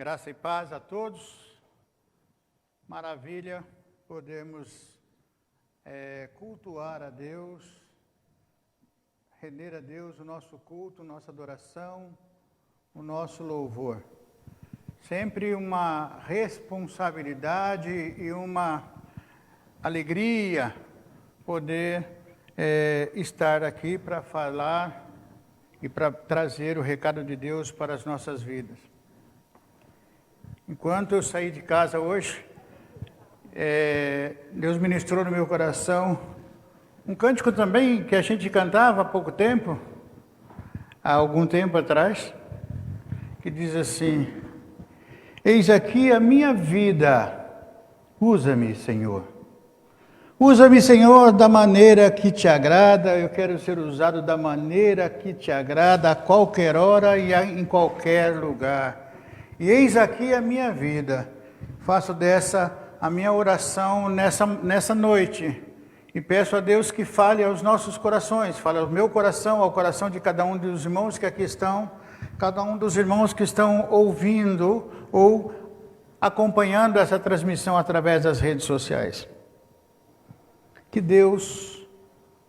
Graça e paz a todos. Maravilha podermos cultuar a Deus, render a Deus o nosso culto, nossa adoração, o nosso louvor. Sempre uma responsabilidade e uma alegria poder estar aqui para falar e para trazer o recado de Deus para as nossas vidas. Enquanto eu saí de casa hoje, Deus ministrou no meu coração um cântico também que a gente cantava há algum tempo atrás, que diz assim: eis aqui a minha vida, usa-me, Senhor. Usa-me, Senhor, da maneira que te agrada. Eu quero ser usado da maneira que te agrada, a qualquer hora e em qualquer lugar. E eis aqui a minha vida. Faço dessa a minha oração nessa noite. E peço a Deus que fale aos nossos corações, fale ao meu coração, ao coração de cada um dos irmãos que aqui estão, cada um dos irmãos que estão ouvindo ou acompanhando essa transmissão através das redes sociais. Que Deus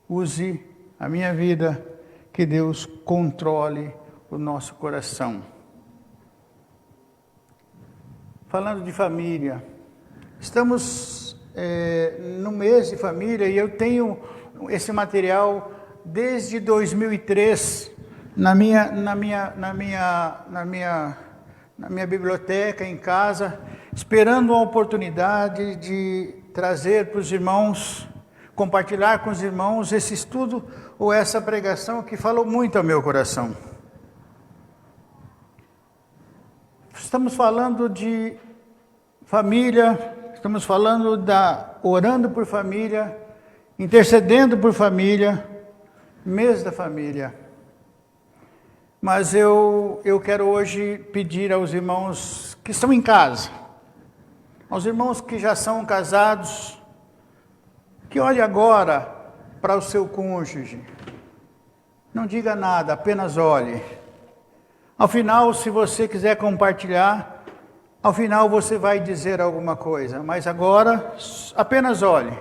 use a minha vida, que Deus controle o nosso coração. Falando de família, estamos no mês de família e eu tenho esse material desde 2003 na minha biblioteca em casa, esperando uma oportunidade de trazer para os irmãos, compartilhar com os irmãos esse estudo ou essa pregação que falou muito ao meu coração. Estamos falando de família, estamos falando orando por família, intercedendo por família, mês da família. Mas eu quero hoje pedir aos irmãos que estão em casa, aos irmãos que já são casados, que olhe agora para o seu cônjuge. Não diga nada, apenas olhe. Ao final, se você quiser compartilhar, ao final você vai dizer alguma coisa, mas agora apenas olhe.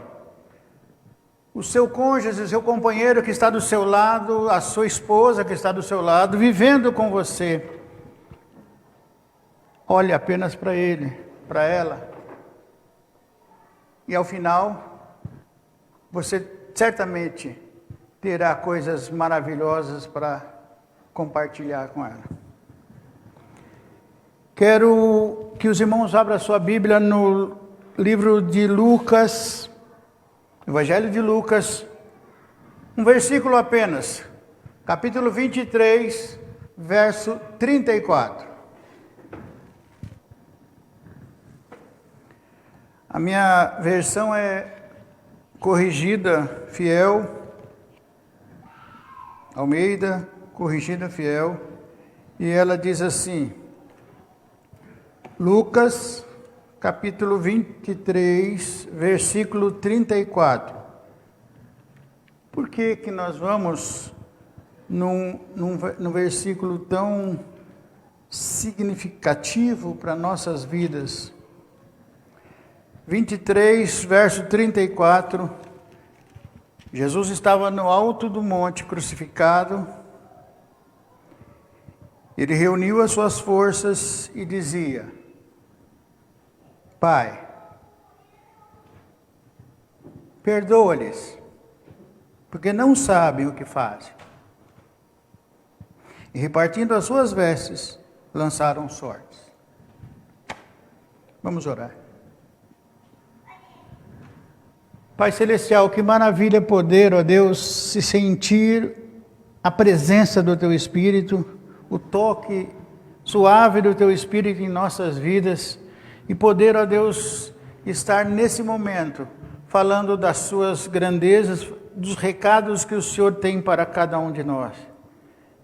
O seu cônjuge, o seu companheiro que está do seu lado, a sua esposa que está do seu lado, vivendo com você. Olhe apenas para ele, para ela. E ao final, você certamente terá coisas maravilhosas para compartilhar com ela. Quero que os irmãos abram a sua Bíblia no livro de Lucas, Evangelho de Lucas, um versículo apenas, capítulo 23, verso 34. A minha versão é corrigida fiel, Almeida, corrigida fiel, e ela diz assim: Lucas, capítulo 23, versículo 34. Por que nós vamos num versículo tão significativo para nossas vidas? 23, verso 34. Jesus estava no alto do monte crucificado. Ele reuniu as suas forças e dizia: Pai, perdoa-lhes, porque não sabem o que fazem. E repartindo as suas vestes, lançaram sortes. Vamos orar. Pai Celestial, que maravilha poder, ó Deus, se sentir a presença do Teu Espírito, o toque suave do Teu Espírito em nossas vidas, e poder, ó Deus, estar nesse momento falando das suas grandezas, dos recados que o Senhor tem para cada um de nós.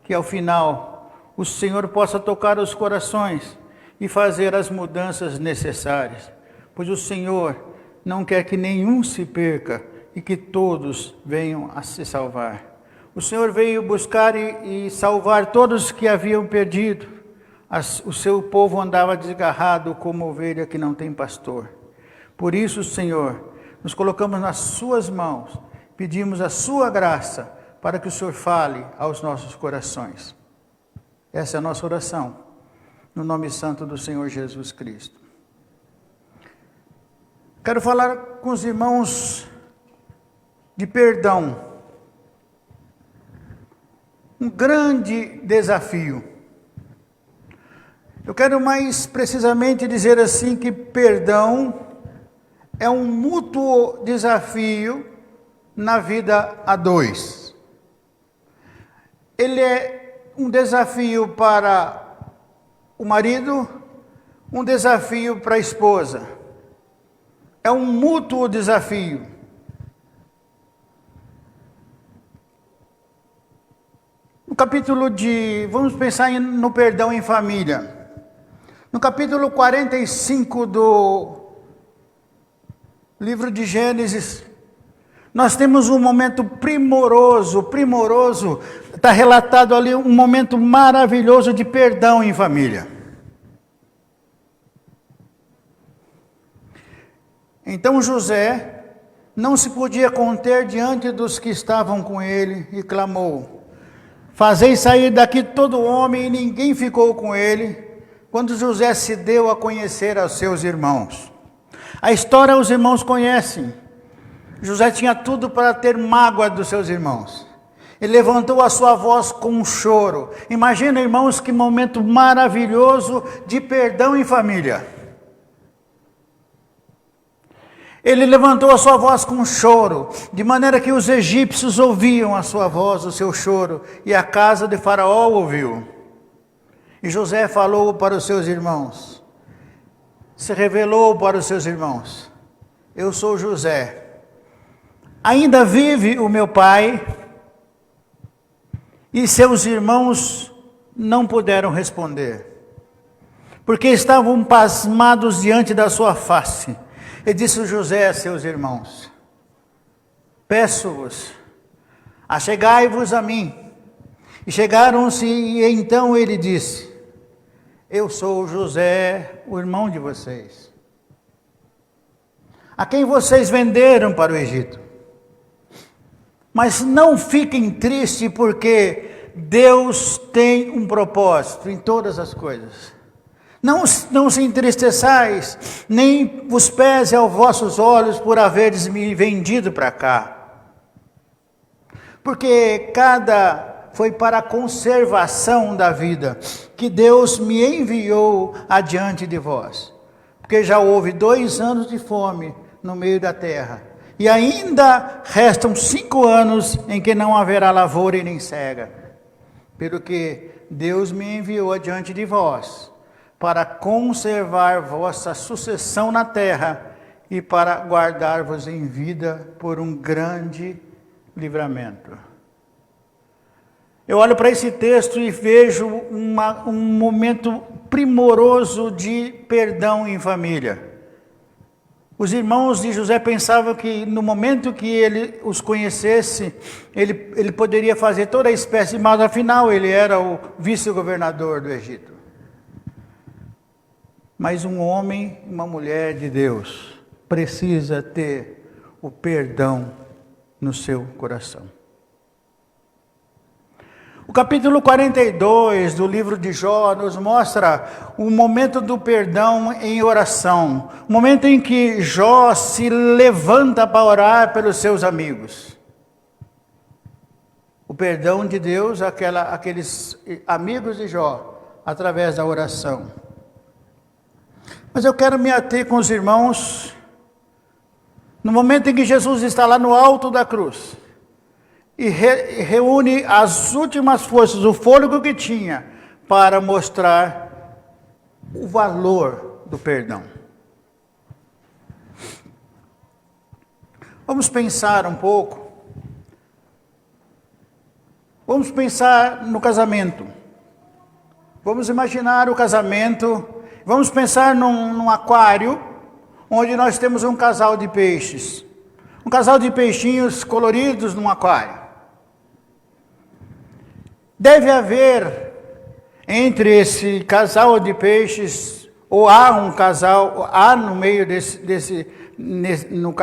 Que ao final o Senhor possa tocar os corações e fazer as mudanças necessárias, pois o Senhor não quer que nenhum se perca e que todos venham a se salvar. O Senhor veio buscar e salvar todos que haviam perdido, o seu povo andava desgarrado como ovelha que não tem pastor. Por isso, Senhor, nos colocamos nas suas mãos, pedimos a sua graça para que o Senhor fale aos nossos corações. Essa é a nossa oração, no nome santo do Senhor Jesus Cristo. Quero falar com os irmãos de perdão. Um grande desafio. Eu quero mais precisamente dizer assim que perdão é um mútuo desafio na vida a dois. Ele é um desafio para o marido, um desafio para a esposa. É um mútuo desafio. No capítulo vamos pensar no perdão em família. No capítulo 45 do livro de Gênesis, nós temos um momento primoroso, está relatado ali um momento maravilhoso de perdão em família. Então José não se podia conter diante dos que estavam com ele e clamou: fazei sair daqui todo homem, e ninguém ficou com ele, quando José se deu a conhecer aos seus irmãos. A história os irmãos conhecem. José tinha tudo para ter mágoa dos seus irmãos. Ele levantou a sua voz com um choro. Imagina, irmãos, que momento maravilhoso de perdão em família. Ele levantou a sua voz com um choro, de maneira que os egípcios ouviam a sua voz, o seu choro, e a casa de Faraó ouviu. E José falou para os seus irmãos, se revelou para os seus irmãos: eu sou José. Ainda vive o meu pai? E seus irmãos não puderam responder, porque estavam pasmados diante da sua face. E disse José a seus irmãos: peço-vos, achegai-vos a mim. E chegaram-se, e então ele disse: eu sou José, o irmão de vocês, a quem vocês venderam para o Egito. Mas não fiquem tristes, porque Deus tem um propósito em todas as coisas. Não se entristeçais, nem vos pese aos vossos olhos por haveres me vendido para cá. Porque foi para a conservação da vida que Deus me enviou adiante de vós. Porque já houve 2 anos de fome no meio da terra. E ainda restam 5 anos em que não haverá lavoura e nem cega. Pelo que Deus me enviou adiante de vós, para conservar vossa sucessão na terra e para guardar-vos em vida por um grande livramento. Eu olho para esse texto e vejo um momento primoroso de perdão em família. Os irmãos de José pensavam que no momento que ele os conhecesse, ele poderia fazer toda a espécie, mas afinal ele era o vice-governador do Egito. Mas um homem, uma mulher de Deus, precisa ter o perdão no seu coração. O capítulo 42 do livro de Jó nos mostra o momento do perdão em oração. O momento em que Jó se levanta para orar pelos seus amigos. O perdão de Deus àqueles amigos de Jó, através da oração. Mas eu quero me ater com os irmãos no momento em que Jesus está lá no alto da cruz e reúne as últimas forças, o fôlego que tinha, para mostrar o valor do perdão. Vamos pensar um pouco. Vamos pensar no casamento. Vamos imaginar o casamento. Vamos pensar num aquário, onde nós temos um casal de peixes. Um casal de peixinhos coloridos num aquário. Deve haver entre esse casal de peixes, ou há um casal, há no meio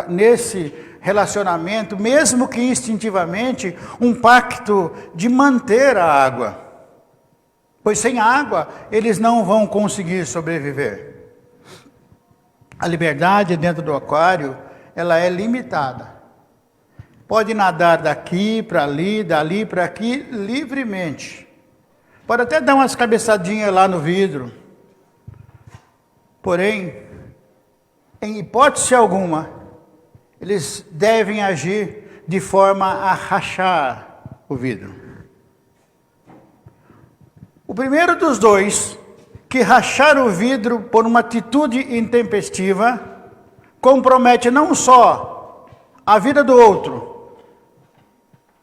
nesse relacionamento, mesmo que instintivamente, um pacto de manter a água. Pois sem água, eles não vão conseguir sobreviver. A liberdade dentro do aquário, ela é limitada. Pode nadar daqui para ali, dali para aqui, livremente. Pode até dar umas cabeçadinhas lá no vidro. Porém, em hipótese alguma, eles devem agir de forma a rachar o vidro. O primeiro dos dois, que rachar o vidro por uma atitude intempestiva, compromete não só a vida do outro,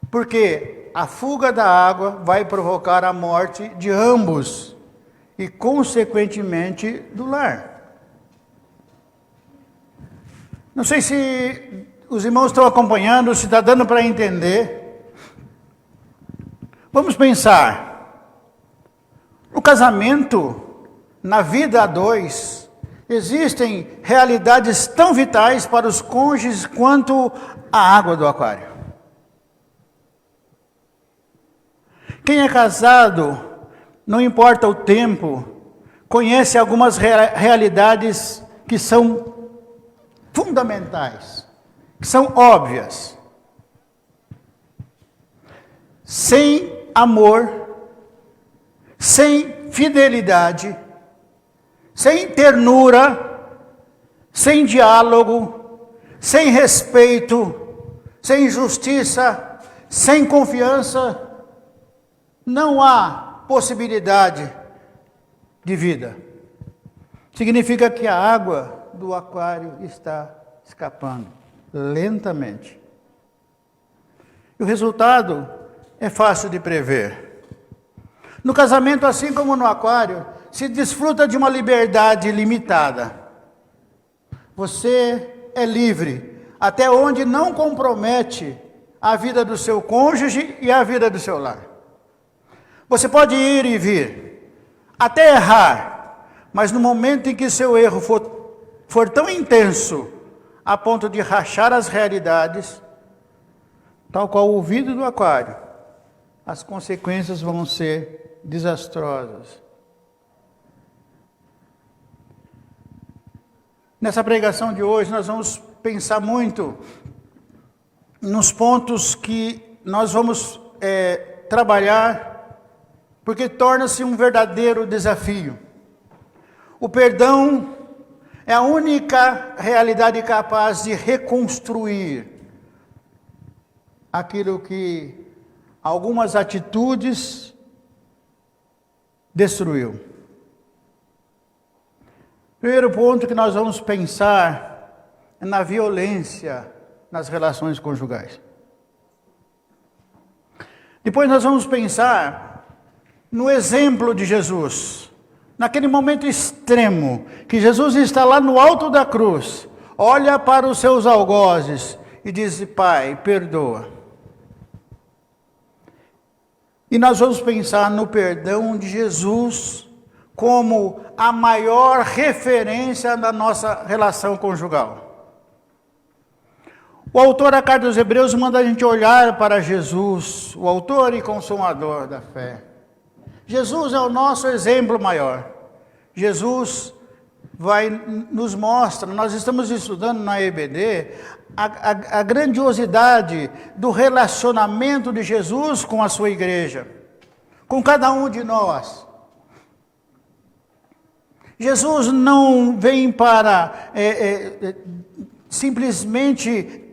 porque a fuga da água vai provocar a morte de ambos e, consequentemente, do lar. Não sei se os irmãos estão acompanhando, se está dando para entender. Vamos pensar. No casamento, na vida a dois, existem realidades tão vitais para os cônjuges quanto a água do aquário. Quem é casado, não importa o tempo, conhece algumas realidades que são fundamentais, que são óbvias. Sem amor, sem fidelidade, sem ternura, sem diálogo, sem respeito, sem justiça, sem confiança, não há possibilidade de vida. Significa que a água do aquário está escapando lentamente. E o resultado é fácil de prever. No casamento, assim como no aquário, se desfruta de uma liberdade limitada. Você é livre, até onde não compromete a vida do seu cônjuge e a vida do seu lar. Você pode ir e vir, até errar, mas no momento em que seu erro for tão intenso, a ponto de rachar as realidades, tal qual o vidro do aquário, as consequências vão ser desastrosas. Nessa pregação de hoje, nós vamos pensar muito nos pontos que nós vamos trabalhar, porque torna-se um verdadeiro desafio. O perdão é a única realidade capaz de reconstruir aquilo que algumas atitudes destruiu. Primeiro ponto que nós vamos pensar é na violência nas relações conjugais. Depois nós vamos pensar no exemplo de Jesus, naquele momento extremo, que Jesus está lá no alto da cruz, olha para os seus algozes e diz: Pai, perdoa. E nós vamos pensar no perdão de Jesus como a maior referência da nossa relação conjugal. O autor da Carta aos Hebreus manda a gente olhar para Jesus, o autor e consumador da fé. Jesus é o nosso exemplo maior. Jesus nos mostra, nós estamos estudando na EBD, a grandiosidade do relacionamento de Jesus com a sua igreja, com cada um de nós. Jesus não vem para simplesmente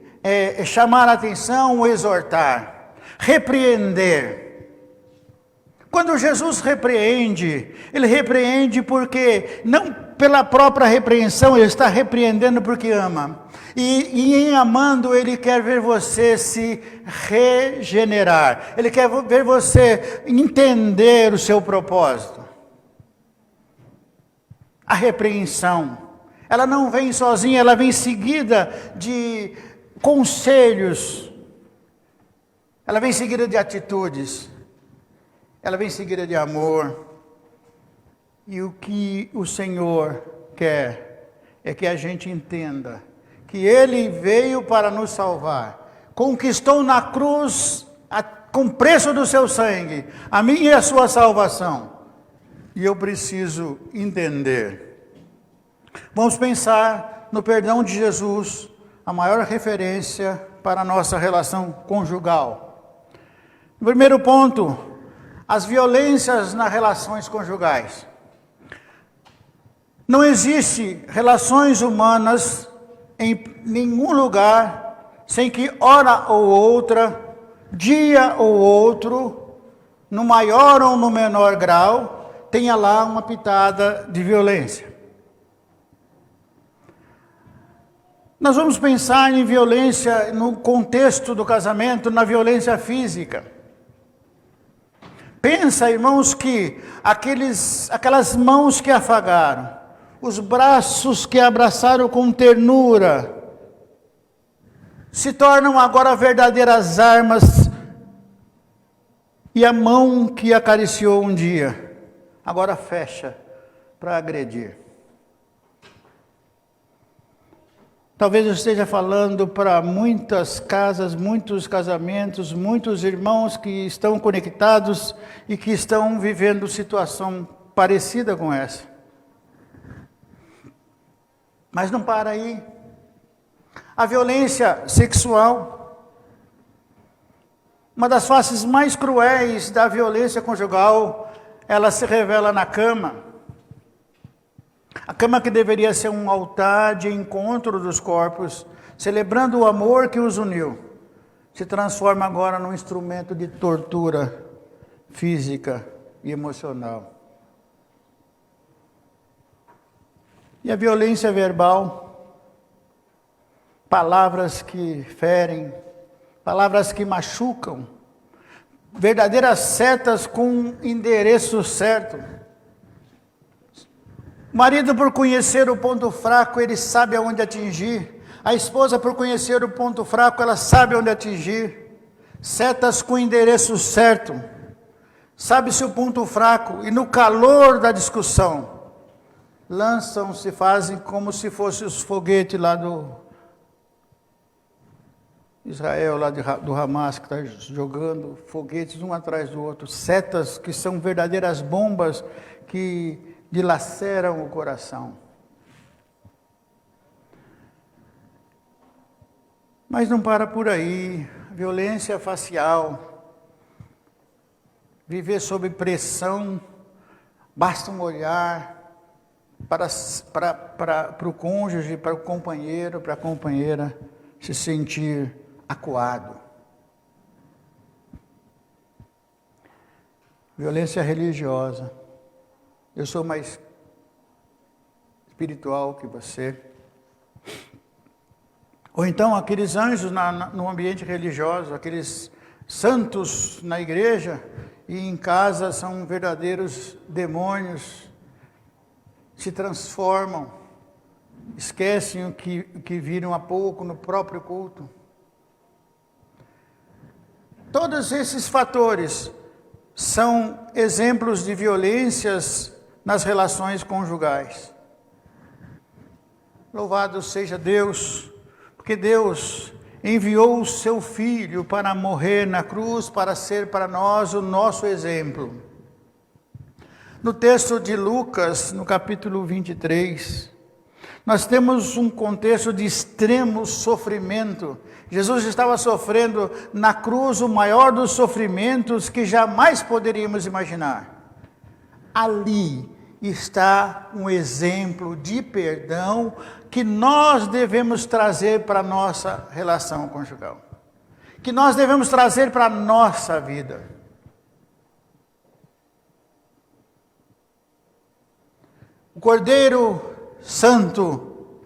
chamar a atenção ou exortar, repreender. Quando Jesus repreende, ele repreende porque, não pela própria repreensão, ele está repreendendo porque ama. E em amando, ele quer ver você se regenerar. Ele quer ver você entender o seu propósito. A repreensão, ela não vem sozinha, ela vem seguida de conselhos. Ela vem seguida de atitudes. Ela vem seguida de amor. E o que o Senhor quer é que a gente entenda que Ele veio para nos salvar, conquistou na cruz, com preço do seu sangue, a minha e a sua salvação. E eu preciso entender. Vamos pensar no perdão de Jesus, a maior referência para a nossa relação conjugal. No primeiro ponto, as violências nas relações conjugais. Não existe relações humanas em nenhum lugar sem que hora ou outra, dia ou outro, no maior ou no menor grau, tenha lá uma pitada de violência. Nós vamos pensar em violência no contexto do casamento, na violência física. Pensa, irmãos, que aquelas mãos que afagaram, os braços que abraçaram com ternura, se tornam agora verdadeiras armas, e a mão que acariciou um dia, agora fecha para agredir. Talvez eu esteja falando para muitas casas, muitos casamentos, muitos irmãos que estão conectados e que estão vivendo situação parecida com essa. Mas não para aí. A violência sexual, uma das faces mais cruéis da violência conjugal, ela se revela na cama. A cama que deveria ser um altar de encontro dos corpos, celebrando o amor que os uniu, se transforma agora num instrumento de tortura física e emocional. E a violência verbal, palavras que ferem, palavras que machucam, verdadeiras setas com endereço certo. O marido, por conhecer o ponto fraco, ele sabe aonde atingir. A esposa, por conhecer o ponto fraco, ela sabe onde atingir. Setas com endereço certo. Sabe-se o ponto fraco, e no calor da discussão, lançam-se, fazem como se fossem os foguetes lá do Israel, lá do Hamas, que está jogando foguetes um atrás do outro. Setas que são verdadeiras bombas que dilaceram o coração. Mas não para por aí. Violência facial, viver sob pressão, basta um olhar para o cônjuge, para o companheiro, para a companheira se sentir acuado. Violência religiosa. Eu sou mais espiritual que você. Ou então aqueles anjos no ambiente religioso, aqueles santos na igreja e em casa são verdadeiros demônios, se transformam, esquecem o que viram há pouco no próprio culto. Todos esses fatores são exemplos de violências nas relações conjugais. Louvado seja Deus, porque Deus enviou o seu Filho para morrer na cruz, para ser para nós o nosso exemplo. No texto de Lucas, no capítulo 23, nós temos um contexto de extremo sofrimento. Jesus estava sofrendo na cruz o maior dos sofrimentos que jamais poderíamos imaginar. Ali está um exemplo de perdão que nós devemos trazer para a nossa relação conjugal, que nós devemos trazer para a nossa vida. O Cordeiro Santo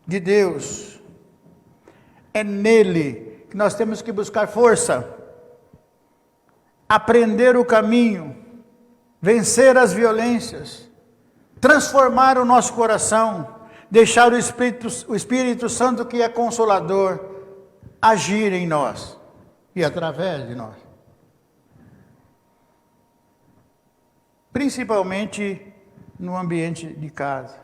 de Deus, é nele que nós temos que buscar força, aprender o caminho, vencer as violências, transformar o nosso coração, deixar o Espírito Santo, que é consolador, agir em nós e através de nós. principalmente no ambiente de casa.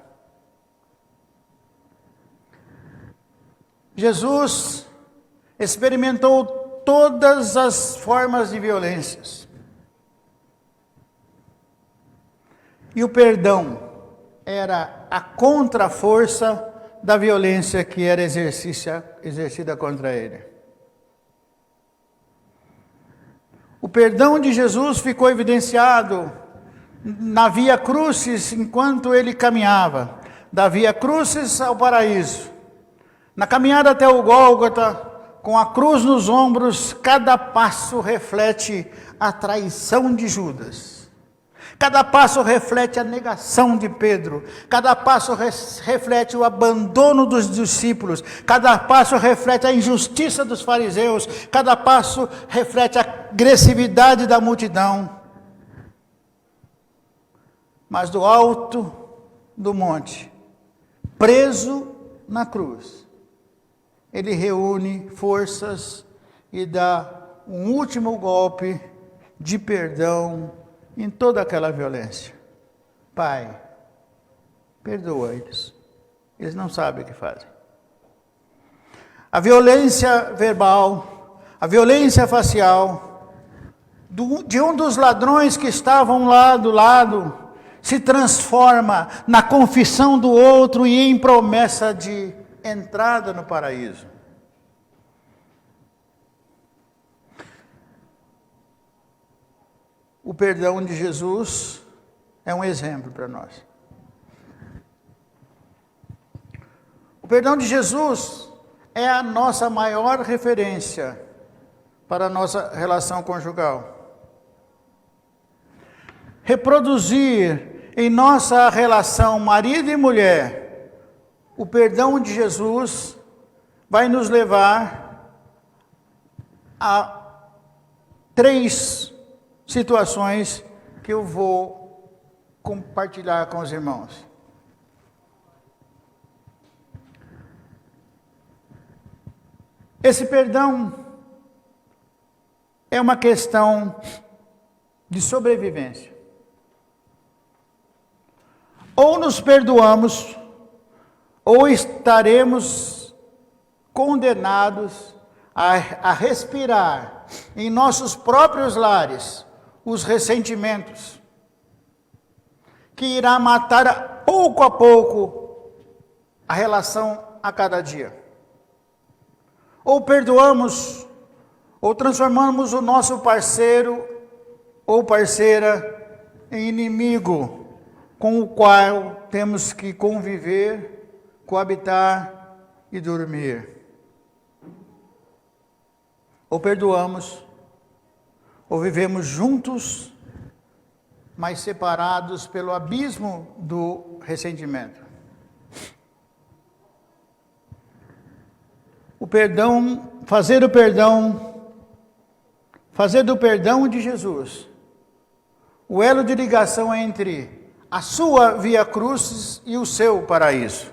Jesus experimentou todas as formas de violências. E o perdão era a contraforça da violência que era exercida contra ele. O perdão de Jesus ficou evidenciado na Via Crucis enquanto ele caminhava, da Via Crucis ao paraíso. Na caminhada até o Gólgota, com a cruz nos ombros, cada passo reflete a traição de Judas. Cada passo reflete a negação de Pedro. Cada passo reflete o abandono dos discípulos. Cada passo reflete a injustiça dos fariseus. Cada passo reflete a agressividade da multidão. Mas do alto do monte, preso na cruz, ele reúne forças e dá um último golpe de perdão em toda aquela violência. Pai, perdoa eles. Eles não sabem o que fazem. A violência verbal, a violência facial, de um dos ladrões que estavam lá do lado, se transforma na confissão do outro e em promessa de entrada no paraíso. O perdão de Jesus é um exemplo para nós. O perdão de Jesus é a nossa maior referência para a nossa relação conjugal. Reproduzir em nossa relação marido e mulher o perdão de Jesus vai nos levar a 3 situações que eu vou compartilhar com os irmãos. Esse perdão é uma questão de sobrevivência. Ou nos perdoamos, ou estaremos condenados a respirar em nossos próprios lares os ressentimentos, que irá matar pouco a pouco a relação a cada dia. Ou perdoamos, ou transformamos o nosso parceiro ou parceira em inimigo, com o qual temos que conviver, coabitar e dormir. Ou perdoamos, ou vivemos juntos, mas separados pelo abismo do ressentimento. O perdão, fazer do perdão de Jesus o elo de ligação entre a sua via crucis e o seu paraíso.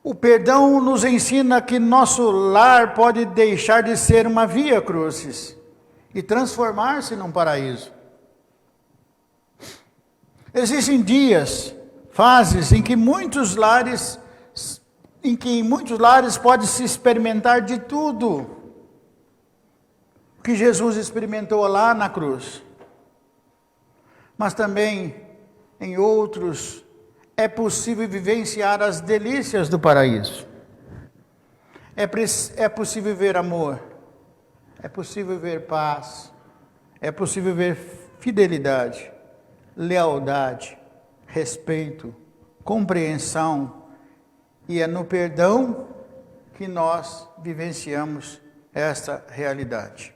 O perdão nos ensina que nosso lar pode deixar de ser uma via crucis e transformar-se num paraíso. Existem dias, fases em que em muitos lares pode-se experimentar de tudo que Jesus experimentou lá na cruz. Mas também em outros é possível vivenciar as delícias do paraíso. É possível ver amor, é possível ver paz, é possível ver fidelidade, lealdade, respeito, compreensão, e é no perdão que nós vivenciamos esta realidade.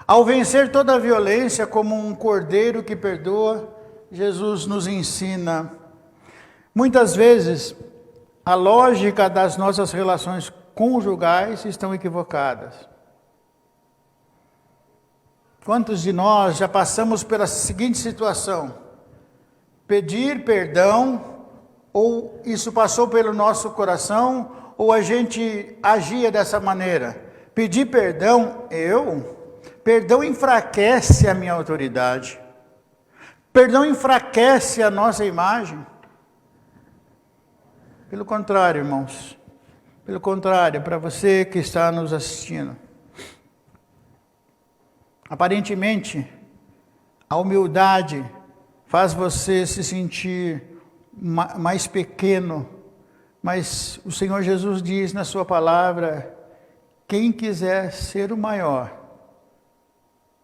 Ao vencer toda a violência como um cordeiro que perdoa, Jesus nos ensina. Muitas vezes, a lógica das nossas relações conjugais estão equivocadas. Quantos de nós já passamos pela seguinte situação? Pedir perdão, ou isso passou pelo nosso coração, ou a gente agia dessa maneira. Pedir perdão, perdão enfraquece a minha autoridade. Perdão enfraquece a nossa imagem. Pelo contrário, irmãos. Pelo contrário, para você que está nos assistindo. Aparentemente, a humildade faz você se sentir mais pequeno. Mas o Senhor Jesus diz na sua palavra, quem quiser ser o maior,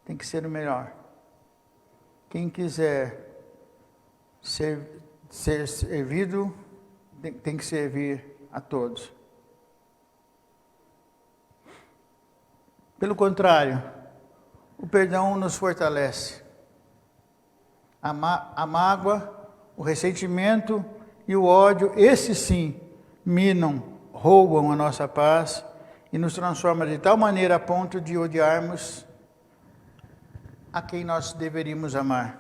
tem que ser o melhor. Quem quiser ser servido, tem que servir a todos. Pelo contrário, o perdão nos fortalece. A mágoa, o ressentimento e o ódio, esses sim, minam, roubam a nossa paz e nos transformam de tal maneira a ponto de odiarmos a quem nós deveríamos amar.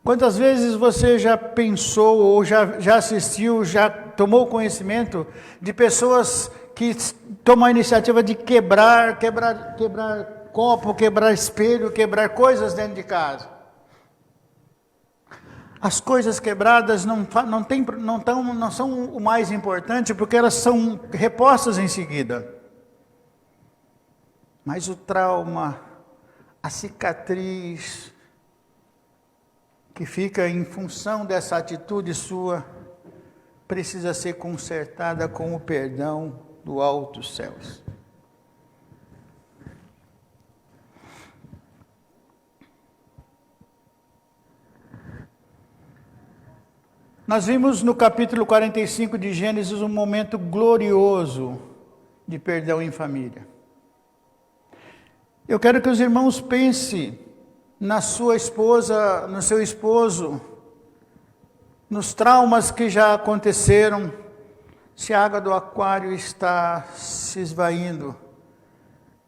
Quantas vezes você já pensou ou já assistiu, já tomou conhecimento de pessoas que tomam a iniciativa de quebrar copo, quebrar espelho, quebrar coisas dentro de casa? As coisas quebradas não são o mais importante, porque elas são repostas em seguida. Mas o trauma, a cicatriz, que fica em função dessa atitude sua, precisa ser consertada com o perdão do alto céus. Nós vimos no capítulo 45 de Gênesis um momento glorioso de perdão em família. Eu quero que os irmãos pensem na sua esposa, no seu esposo, nos traumas que já aconteceram, se a água do aquário está se esvaindo.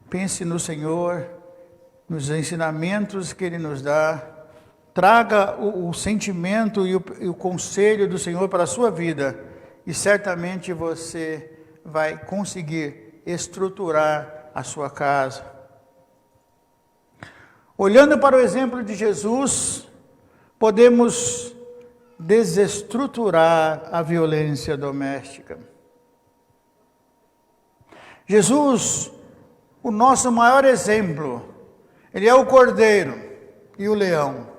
Pense no Senhor, nos ensinamentos que Ele nos dá. Traga o sentimento e o conselho do Senhor para a sua vida, e certamente você vai conseguir estruturar a sua casa. Olhando para o exemplo de Jesus, podemos desestruturar a violência doméstica. Jesus, o nosso maior exemplo, ele é o cordeiro e o leão.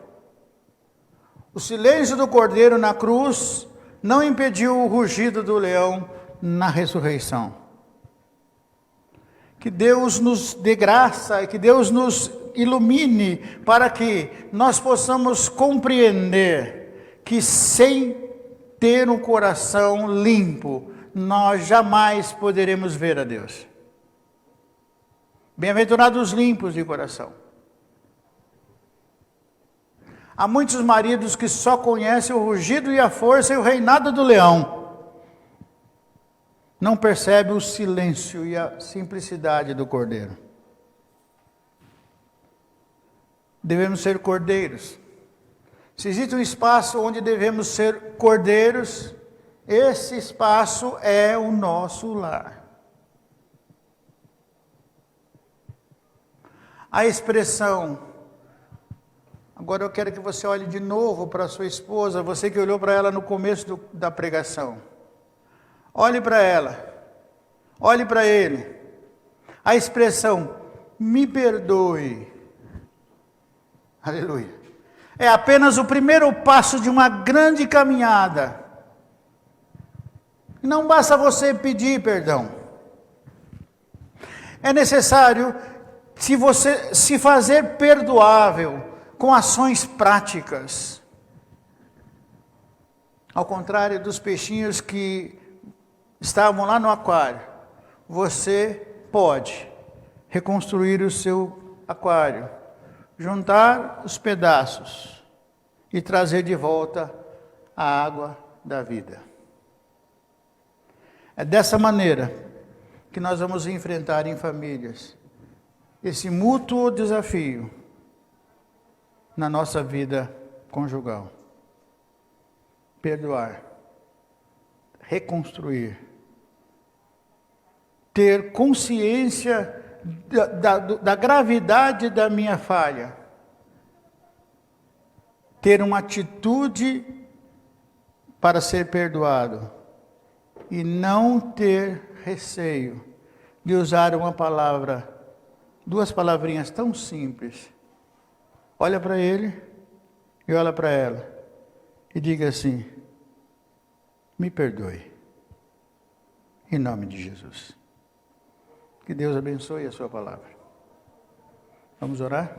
O silêncio do cordeiro na cruz não impediu o rugido do leão na ressurreição. Que Deus nos dê graça e que Deus nos ilumine para que nós possamos compreender que sem ter um coração limpo, nós jamais poderemos ver a Deus. Bem-aventurados os limpos de coração. Há muitos maridos que só conhecem o rugido e a força e o reinado do leão. Não percebem o silêncio e a simplicidade do cordeiro. Devemos ser cordeiros. Se existe um espaço onde devemos ser cordeiros, esse espaço é o nosso lar. A expressão, agora eu quero que você olhe de novo para a sua esposa, você que olhou para ela no começo da pregação. Olhe para ela, olhe para ele. A expressão, me perdoe. Aleluia. É apenas o primeiro passo de uma grande caminhada. Não basta você pedir perdão. É necessário se fazer perdoável com ações práticas. Ao contrário dos peixinhos que estavam lá no aquário, você pode reconstruir o seu aquário, juntar os pedaços e trazer de volta a água da vida. É dessa maneira que nós vamos enfrentar em famílias esse mútuo desafio na nossa vida conjugal. Perdoar, reconstruir ter consciência da gravidade da minha falha, ter uma atitude para ser perdoado e não ter receio de usar uma palavra, duas palavrinhas tão simples. Olha para ele e olha para ela e diga assim: me perdoe, em nome de Jesus. Que Deus abençoe a sua palavra. Vamos orar?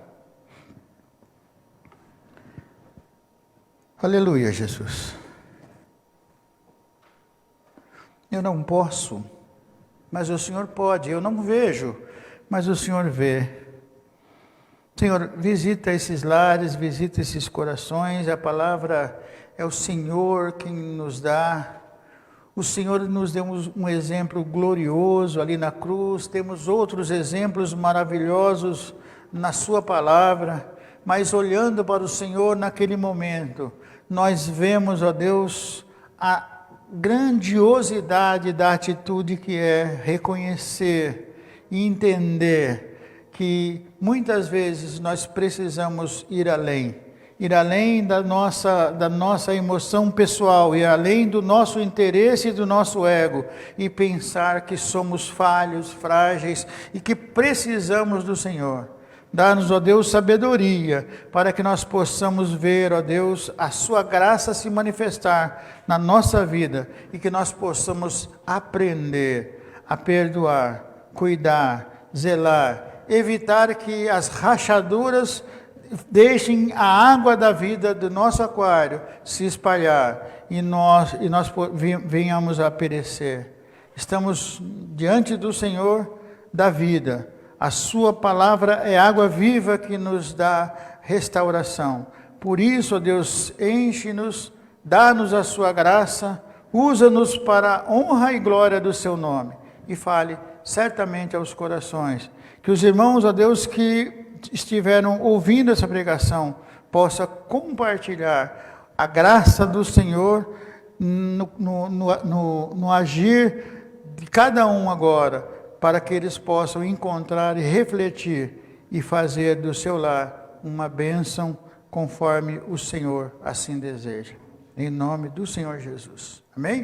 Aleluia, Jesus. Eu não posso, mas o Senhor pode. Eu não vejo, mas o Senhor vê. Senhor, visita esses lares, visita esses corações. A palavra é o Senhor quem nos dá. O Senhor nos deu um exemplo glorioso ali na cruz. Temos outros exemplos maravilhosos na sua palavra. Mas olhando para o Senhor naquele momento, nós vemos, ó Deus, a grandiosidade da atitude que é reconhecer e entender que muitas vezes nós precisamos ir além da nossa emoção pessoal, ir além do nosso interesse e do nosso ego, e pensar que somos falhos, frágeis e que precisamos do Senhor. Dá-nos, ó Deus, sabedoria, para que nós possamos ver, ó Deus, a sua graça se manifestar na nossa vida, e que nós possamos aprender a perdoar, cuidar, zelar, evitar que as rachaduras deixem a água da vida do nosso aquário se espalhar, e nós venhamos a perecer. Estamos diante do Senhor da vida. A sua palavra é água viva que nos dá restauração. Por isso, ó Deus, enche-nos, dá-nos a sua graça, usa-nos para a honra e glória do seu nome. E fale certamente aos corações. Que os irmãos, ó Deus, que estiveram ouvindo essa pregação, possa compartilhar a graça do Senhor no agir de cada um agora, para que eles possam encontrar e refletir e fazer do seu lar uma bênção conforme o Senhor assim deseja. Em nome do Senhor Jesus. Amém?